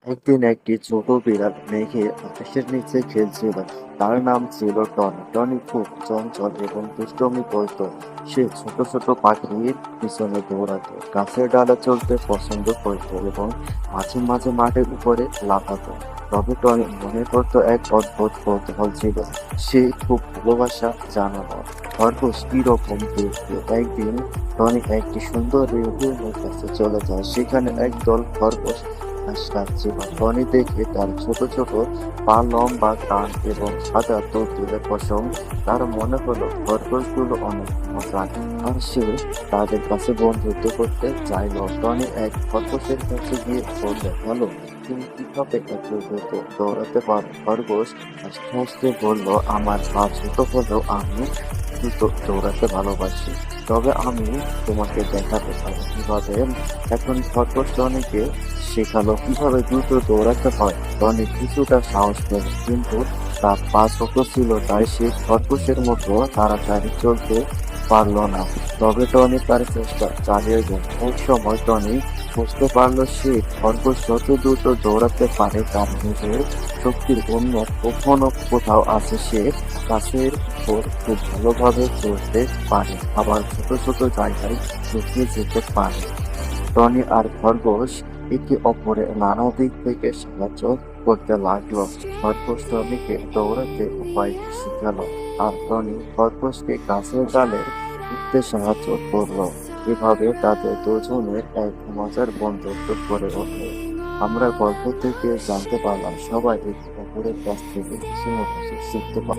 একদিন একটি ছোট বিড়াল মেঘে আকাশের নিচে খেলছিল। তার নাম ছিল টনি। টনি খুব চঞ্চল এবং দুষ্টুমি করত। সে ছোট ছোট পাখির পিছনে দৌড়াতো, গাছের ডালে চলতে পছন্দ করত এবং মাঝে মাঝে মাটির উপরে লাফাতো। তবে টনি মনে করতো এক অদ্ভুত কৌতূহল ছিল। সে খুব ভালোবাসা জানানো খরগোশ কিরকম দেখতে। একদিন টনি একটি সুন্দর রেডিওর কাছে চলে যায়। সেখানে একদল খরগোশ ঘাস খাচ্ছিল। টনি দেখে তার ছোট ছোট পা, লম্বা কান এবং সাদা তুলতুলে পশম। তার মনে হলো খরগোশগুলো অনেক মজার, আর সে তাদের কাছে বন্ধুত্ব করতে চাইল। টনি এক খরগোশের কাছে গিয়ে বলল, হ্যালো, তুমি কিভাবে এত দ্রুত দৌড়াতে পারো? খরগোশ হাসতে হাসতে বলল, আমার পা ছোট হলেও আমি দ্রুত দৌড়াতে ভালোবাসি। তবে আমি তোমাকে দেখাতে পারি কিভাবে। এখন খরগোশ টনিকে শেখালো কিভাবে দ্রুত দৌড়াতে হয়। টনি কিছুটা সাহস পেল, কিন্তু তার পা ছোট ছিল, তাই সে খরগোশের মতো তাড়াতাড়ি চলতে পারল না। তবে টনি তার চেষ্টা চালিয়ে গেল। এক সময় টনি বুঝতে পারল সে খরগোশ যত দ্রুত দৌড়াতে পারে তার নিজের শক্তির অন্য কখনো কোথাও আছে। সে গাছের উপর খুব ভালোভাবে চলতে পারে, আবার ছোট ছোট জায়গায় লুকিয়ে যেতে পারে। টনি আর খরগোশ একে অপরের নানা দিক থেকে সাহায্য করতে লাগলো। খরগোশ টনিকে দৌড়াতে উপায় শিখালো, আর টনি খরগোশকে গাছের ডালে উঠতে সাহায্য করলো। এভাবে তাদের দুজনের এক মজার বন্ধুত্ব গড়ে ওঠে। আমরা গল্প থেকে জানতে পারলাম সবাই একে অপরের কাছ থেকে কিছু না কিছু শিখতে পারে।